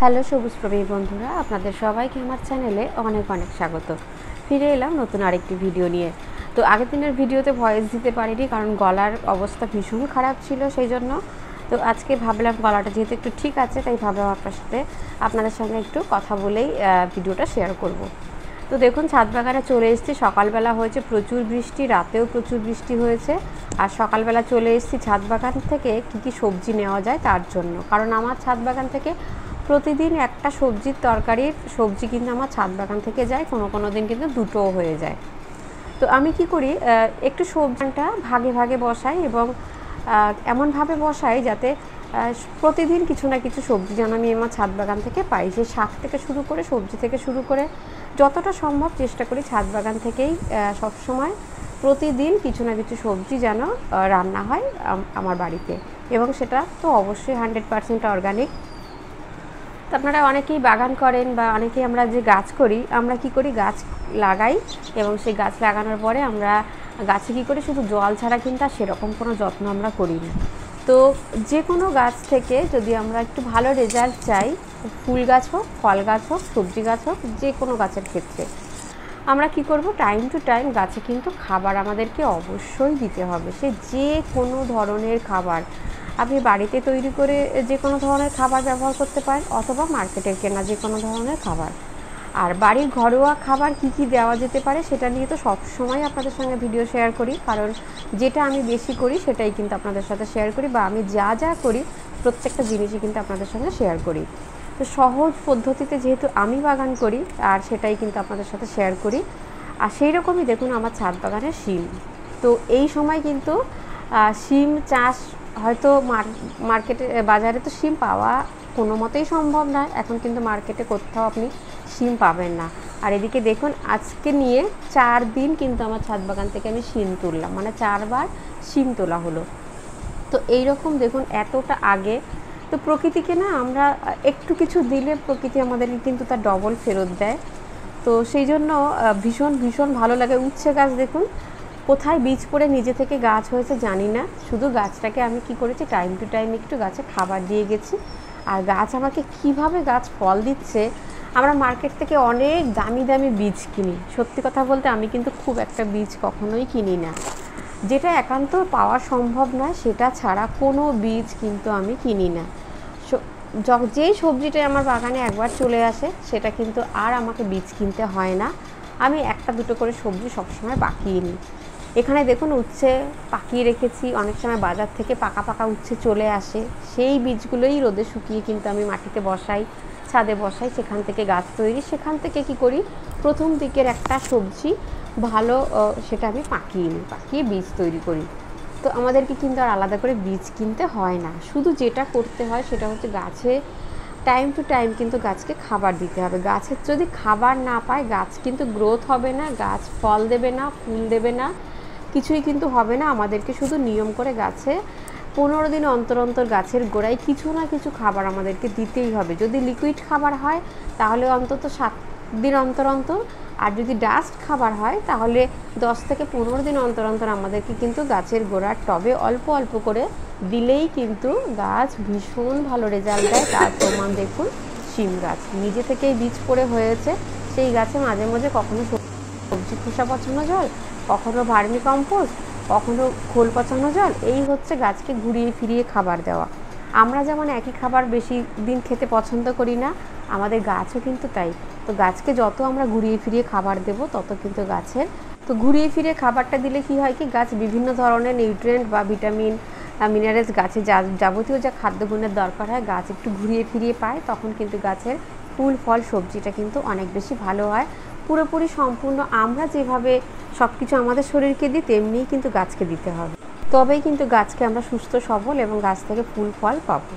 Hello সবুজ প্রেমী বন্ধুরা, আপনাদের সবাইকে আমার চ্যানেলে অনেক অনেক স্বাগত। ফিরে এলাম নতুন আরেকটি ভিডিও নিয়ে। তো আগের দিনের ভিডিওতে ভয়েস দিতে পারিনি, কারণ গলার অবস্থা ভীষণ খারাপ ছিল, সেই জন্য। তো আজকে ভাবলাম গলাটা যেহেতু একটু ঠিক আছে, তাই ভাবলাম আপনাদের সঙ্গে একটু কথা বলেই ভিডিওটা শেয়ার করব। তো দেখুন, ছাদ বাগানে চলে এসেছি। সকালবেলা হয়েছে প্রচুর বৃষ্টি, রাতেও প্রচুর বৃষ্টি হয়েছে। আর সকালবেলা চলে এসেছি ছাদ বাগান থেকে কী সবজি নেওয়া যায় তার জন্য, কারণ আমার ছাদ বাগান থেকে প্রতিদিন একটা তরকারির সবজি কিন্তু আমার ছাদ বাগান থেকে যায়, কোনো দিন কিন্তু দুটোও হয়ে যায়। তো আমি কি করি, একটু সবজিটা ভাগে ভাগে বসাই এবং এমনভাবে বসাই যাতে প্রতিদিন কিছু না কিছু সবজি যেন আমি আমার ছাদ বাগান থেকে পাই। সেই শাক থেকে শুরু করে সবজি থেকে শুরু করে যতটা সম্ভব চেষ্টা করি ছাদ বাগান থেকেই সবসময় প্রতিদিন কিছু না কিছু সবজি যেন রান্না হয় আমার বাড়িতে, এবং সেটা তো অবশ্যই 100% অর্গানিক। তো আপনারা অনেকেই বাগান করেন বা অনেকেই আমরা যে গাছ করি, আমরা কি করি, গাছ লাগাই এবং সেই গাছ লাগানোর পরে আমরা গাছে কী করি, শুধু জল ছাড়া কিন্তু আর সেরকম কোনো যত্ন আমরা করি না। তো যে কোনো গাছ থেকে যদি আমরা একটু ভালো রেজাল্ট চাই, ফুল গাছ হোক, ফল গাছ হোক, সবজি গাছ হোক, যে কোনো গাছের ক্ষেত্রে আমরা কি করব, টাইম টু টাইম গাছে কিন্তু খাবার আমাদেরকে অবশ্যই দিতে হবে। সে যে কোনো ধরনের খাবার আপনি বাড়িতে তৈরি করে যে কোনো ধরনের খাবার ব্যবহার করতে পারেন, অথবা মার্কেটের কেনা যে কোনো ধরনের খাবার। আর বাড়ির ঘরোয়া খাবার কি কি দেওয়া যেতে পারে সেটা নিয়ে তো সবসময় আপনাদের সঙ্গে ভিডিও শেয়ার করি, কারণ যেটা আমি বেশি করি সেটাই কিন্তু আপনাদের সাথে শেয়ার করি, বা আমি যা যা করি প্রত্যেকটা জিনিসই কিন্তু আপনাদের সঙ্গে শেয়ার করি। তো সহজ পদ্ধতিতে যেহেতু আমি বাগান করি, আর সেটাই কিন্তু আপনাদের সাথে শেয়ার করি। আর সেই রকমই দেখুন আমার ছাদ বাগানের শিম। তো এই সময় কিন্তু শিম চাষ হয়তো মার্কেটে বাজারে তো শিম পাওয়া কোনো মতেই সম্ভব নয়, এখন কিন্তু মার্কেটে কোথাও আপনি শিম পাবেন না। আর এদিকে দেখুন, আজকে নিয়ে 4 দিন কিন্তু আমার ছাদ বাগান থেকে আমি শিম তুললাম, মানে 4 বার শিম তোলা হলো। তো এই রকম দেখুন, এতটা আগে তো প্রকৃতিকে না আমরা একটু কিছু দিলে প্রকৃতি আমাদেরকে কিন্তু তার ডবল ফেরত দেয়। তো সেই জন্য ভীষণ ভীষণ ভালো লাগে। উচ্ছে গাছ দেখুন, কোথায় বীজ পড়ে নিজে থেকে গাছ হয়েছে জানি না, শুধু গাছটাকে আমি কি করেছি, টাইম টু টাইম একটু গাছে খাবার দিয়ে গেছি। আর গাছ আমাকে কিভাবে গাছ ফল দিচ্ছে। আমরা মার্কেট থেকে অনেক দামি দামি বীজ কিনি, সত্যি কথা বলতে আমি কিন্তু খুব একটা বীজ কখনোই কিনি না, যেটা একান্ত পাওয়া সম্ভব নয় সেটা ছাড়া কোনো বীজ কিন্তু আমি কিনি না। যেই সবজিটা আমার বাগানে একবার চলে আসে সেটা কিন্তু আর আমাকে বীজ কিনতে হয় না। আমি একটা দুটো করে সবজি সবসময় পাকিয়ে নিই। এখানে দেখুন, উচ্ছে পাকিয়ে রেখেছি, অনেক সময় বাজার থেকে পাকা পাকা উচ্ছে চলে আসে, সেই বীজগুলোই রোদে শুকিয়ে কিন্তু আমি মাটিতে বসাই, ছাদে বসাই, সেখান থেকে গাছ তৈরি। সেখান থেকে কি করি, প্রথম দিকের একটা সবজি ভালো সেটা আমি পাকিয়ে নিই, পাকিয়ে বীজ তৈরি করি। তো আমাদেরকে কিন্তু আর আলাদা করে বীজ কিনতে হয় না, শুধু যেটা করতে হয় সেটা হচ্ছে গাছে টাইম টু টাইম কিন্তু গাছকে খাবার দিতে হবে। গাছের যদি খাবার না পায় গাছ কিন্তু গ্রোথ হবে না, গাছ ফল দেবে না, ফুল দেবে না, কিছুই কিন্তু হবে না। আমাদেরকে শুধু নিয়ম করে গাছে 15 দিন অন্তর অন্তর গাছের গোড়ায় কিছু না কিছু খাবার আমাদেরকে দিতেই হবে। যদি লিকুইড খাবার হয় তাহলে অন্তত 7 দিন অন্তর অন্তর, আর যদি ডাস্ট খাবার হয় তাহলে 10 থেকে 15 দিন অন্তর অন্তর আমাদেরকে কিন্তু গাছের গোড়ার টবে অল্প অল্প করে দিলেই কিন্তু গাছ ভীষণ ভালো রেজাল্ট দেয়। তার প্রমাণ দেখুন, শিম গাছ নিজে থেকেই বীজ পড়ে হয়েছে। সেই গাছে মাঝে মাঝে কখনো সবজি খোসা পচানো জল, কখনো ভার্মি কম্পোস্ট, কখনো খোল পচানো জল, এই হচ্ছে গাছকে ঘুরিয়ে ফিরিয়ে খাবার দেওয়া। আমরা যেমন একই খাবার বেশি দিন খেতে পছন্দ করি না, আমাদের গাছও কিন্তু তাই। তো গাছকে যত আমরা ঘুরিয়ে ফিরিয়ে খাবার দেব তত কিন্তু গাছের, তো ঘুরিয়ে ফিরিয়ে খাবারটা দিলে কি হয় কি, গাছ বিভিন্ন ধরনের নিউট্রিয়েন্ট বা ভিটামিন মিনারেলস গাছে যাবতীয় যা খাদ্যগুণের দরকার হয় গাছ একটু ঘুরিয়ে ফিরিয়ে পায়, তখন কিন্তু গাছের ফুল ফল সবজিটা কিন্তু অনেক বেশি ভালো হয়। পুরোপুরি সম্পূর্ণ আমরা যেভাবে সব কিছু আমাদের শরীরকে দিই তেমনিই কিন্তু গাছকে দিতে হবে, তবেই কিন্তু গাছকে আমরা সুস্থ সবল এবং গাছ থেকে ফুল ফল পাবো।